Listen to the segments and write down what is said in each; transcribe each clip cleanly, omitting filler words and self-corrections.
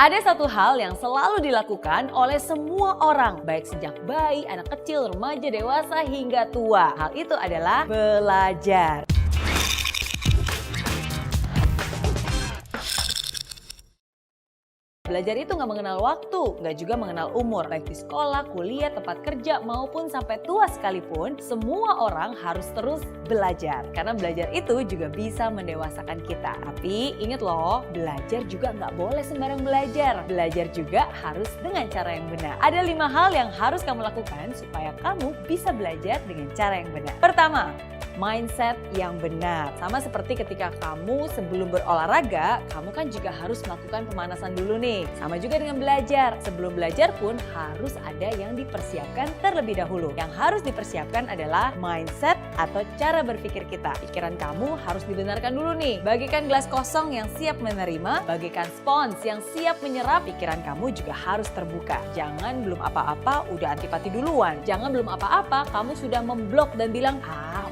Ada satu hal yang selalu dilakukan oleh semua orang, baik sejak bayi, anak kecil, remaja, dewasa, hingga tua. Hal itu adalah belajar. Belajar itu nggak mengenal waktu, nggak juga mengenal umur. Baik di sekolah, kuliah, tempat kerja, maupun sampai tua sekalipun, semua orang harus terus belajar. Karena belajar itu juga bisa mendewasakan kita. Tapi ingat loh, belajar juga nggak boleh sembarang belajar. Belajar juga harus dengan cara yang benar. Ada 5 hal yang harus kamu lakukan supaya kamu bisa belajar dengan cara yang benar. Pertama, mindset yang benar. Sama seperti ketika kamu sebelum berolahraga, kamu kan juga harus melakukan pemanasan dulu nih. Sama juga dengan belajar. Sebelum belajar pun harus ada yang dipersiapkan terlebih dahulu. Yang harus dipersiapkan adalah mindset atau cara berpikir kita. Pikiran kamu harus dibenarkan dulu nih. Bagikan gelas kosong yang siap menerima, bagikan spons yang siap menyerap. Pikiran kamu juga harus terbuka. Jangan belum apa-apa udah antipati duluan. Jangan belum apa-apa kamu sudah memblok dan bilang,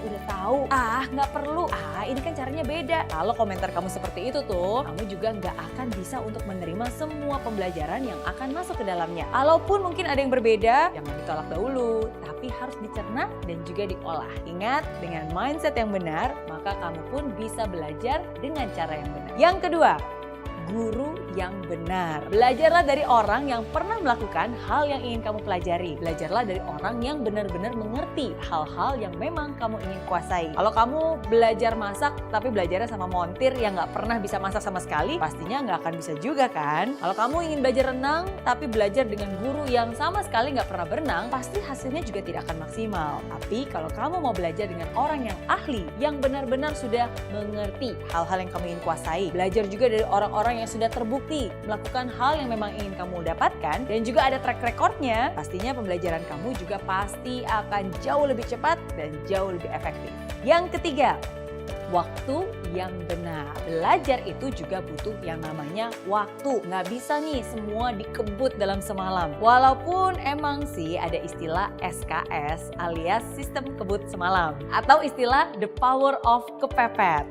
udah tahu, nggak perlu, ini kan caranya beda. Kalau komentar kamu seperti itu tuh, kamu juga nggak akan bisa untuk menerima semua pembelajaran yang akan masuk ke dalamnya. Kalaupun mungkin ada yang berbeda, jangan ditolak dahulu, tapi harus dicerna dan juga diolah. Ingat, dengan mindset yang benar, maka kamu pun bisa belajar dengan cara yang benar. Yang kedua, guru yang benar. Belajarlah dari orang yang pernah melakukan hal yang ingin kamu pelajari. Belajarlah dari orang yang benar-benar mengerti hal-hal yang memang kamu ingin kuasai. Kalau kamu belajar masak tapi belajarnya sama montir yang nggak pernah bisa masak sama sekali, pastinya nggak akan bisa juga kan? Kalau kamu ingin belajar renang tapi belajar dengan guru yang sama sekali nggak pernah berenang, pasti hasilnya juga tidak akan maksimal. Tapi kalau kamu mau belajar dengan orang yang ahli, yang benar-benar sudah mengerti hal-hal yang kamu ingin kuasai, belajar juga dari orang-orang yang sudah terbukti melakukan hal yang memang ingin kamu dapatkan dan juga ada track recordnya, pastinya pembelajaran kamu juga pasti akan jauh lebih cepat dan jauh lebih efektif. Yang ketiga, waktu yang benar. Belajar itu juga butuh yang namanya waktu. Nggak bisa nih semua dikebut dalam semalam. Walaupun emang sih ada istilah SKS alias sistem kebut semalam. Atau istilah the power of kepepet.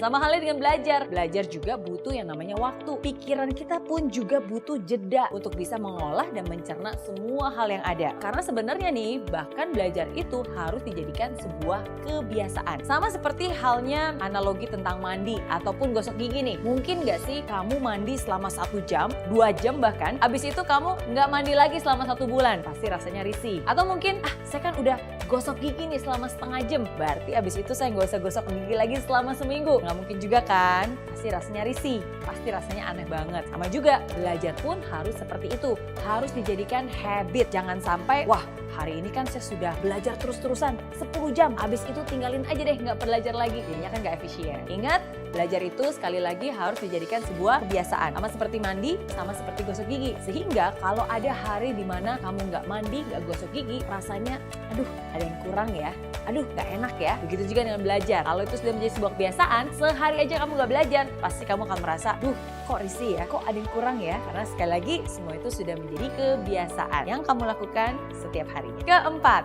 Sama halnya dengan belajar. Belajar juga butuh yang namanya waktu. Pikiran kita pun juga butuh jeda untuk bisa mengolah dan mencerna semua hal yang ada. Karena sebenarnya nih, bahkan belajar itu harus dijadikan sebuah kebiasaan. Sama seperti halnya analogi tentang mandi ataupun gosok gigi nih. Mungkin nggak sih kamu mandi selama 1 jam, 2 jam bahkan, abis itu kamu nggak mandi lagi selama 1 bulan, pasti rasanya risih. Atau mungkin, saya kan udah gosok gigi nih selama setengah jam, berarti abis itu saya nggak usah gosok gigi lagi selama seminggu. Nggak mungkin juga kan, pasti rasanya risih, pasti rasanya aneh banget. Sama juga, belajar pun harus seperti itu, harus dijadikan habit. Jangan sampai, hari ini kan saya sudah belajar terus-terusan 10 jam, abis itu tinggalin aja deh, nggak belajar lagi. Jadinya kan nggak efisien. Ingat, belajar itu sekali lagi harus dijadikan sebuah kebiasaan. Sama seperti mandi, sama seperti gosok gigi. Sehingga kalau ada hari di mana kamu nggak mandi, nggak gosok gigi, rasanya, ada yang kurang ya. Nggak enak ya. Begitu juga dengan belajar. Kalau itu sudah menjadi sebuah kebiasaan, sehari aja kamu nggak belajar, pasti kamu akan merasa, kok risih ya, kok ada yang kurang ya. Karena sekali lagi, semua itu sudah menjadi kebiasaan yang kamu lakukan setiap harinya. Keempat,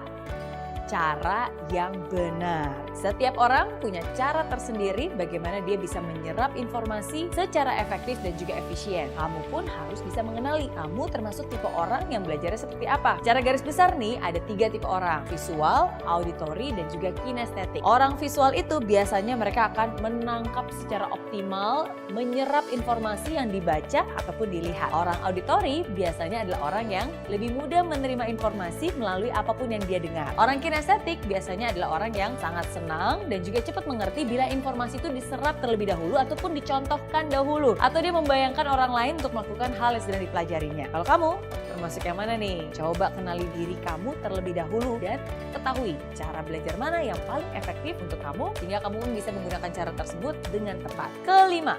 cara yang benar. Setiap orang punya cara tersendiri bagaimana dia bisa menyerap informasi secara efektif dan juga efisien. Kamu pun harus bisa mengenali kamu termasuk tipe orang yang belajarnya seperti apa. Secara garis besar nih ada 3 tipe orang, visual, auditory, dan juga kinestetik. Orang visual itu biasanya mereka akan menangkap secara optimal, menyerap informasi yang dibaca ataupun dilihat. Orang auditory biasanya adalah orang yang lebih mudah menerima informasi melalui apapun yang dia dengar. Orang kinestetik biasanya adalah orang yang sangat senang dan juga cepat mengerti bila informasi itu diserap terlebih dahulu ataupun dicontohkan dahulu. Atau dia membayangkan orang lain untuk melakukan hal yang sedang dipelajarinya. Kalau kamu termasuk yang mana nih? Coba kenali diri kamu terlebih dahulu dan ketahui cara belajar mana yang paling efektif untuk kamu sehingga kamu pun bisa menggunakan cara tersebut dengan tepat. Kelima,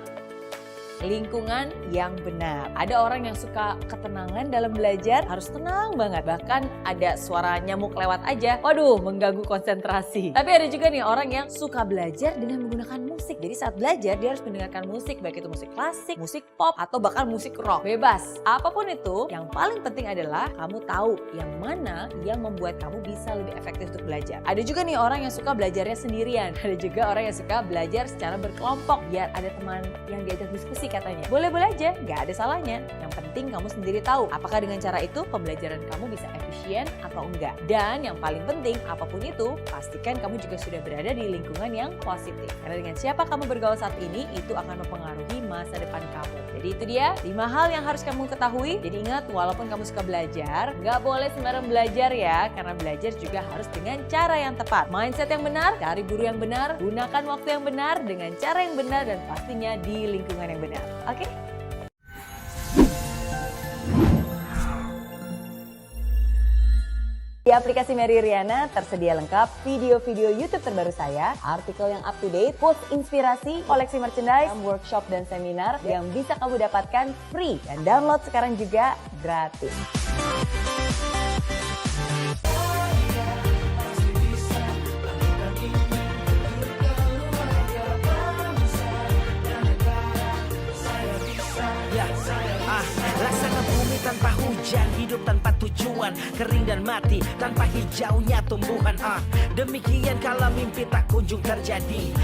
lingkungan yang benar. Ada orang yang suka ketenangan dalam belajar, harus tenang banget. Bahkan ada suara nyamuk lewat aja, mengganggu konsentrasi. Tapi ada juga nih orang yang suka belajar dengan menggunakan musik. Jadi saat belajar dia harus mendengarkan musik, baik itu musik klasik, musik pop, atau bahkan musik rock. Bebas. Apapun itu, yang paling penting adalah kamu tahu yang mana yang membuat kamu bisa lebih efektif untuk belajar. Ada juga nih orang yang suka belajarnya sendirian. Ada juga orang yang suka belajar secara berkelompok, biar ada teman yang diajak diskusi. sih katanya. Boleh-boleh aja, nggak ada salahnya. Yang penting kamu sendiri tahu apakah dengan cara itu pembelajaran kamu bisa efisien atau enggak. Dan yang paling penting, apapun itu, pastikan kamu juga sudah berada di lingkungan yang positif. Karena dengan siapa kamu bergaul saat ini, itu akan mempengaruhi masa depan kamu. Jadi itu dia 5 hal yang harus kamu ketahui. Jadi ingat, walaupun kamu suka belajar, nggak boleh sembarang belajar ya. Karena belajar juga harus dengan cara yang tepat. Mindset yang benar, cari guru yang benar, gunakan waktu yang benar, dengan cara yang benar, dan pastinya di lingkungan yang benar. Oke? Di aplikasi Mary Riana tersedia lengkap video-video YouTube terbaru saya, artikel yang up to date, post inspirasi, koleksi merchandise, workshop dan seminar yang bisa kamu dapatkan free dan download sekarang juga gratis. Laksana bumi tanpa hujan, hidup tanpa tujuan, kering dan mati tanpa hijaunya tumbuhan. Demikian kalau mimpi tak kunjung terjadi.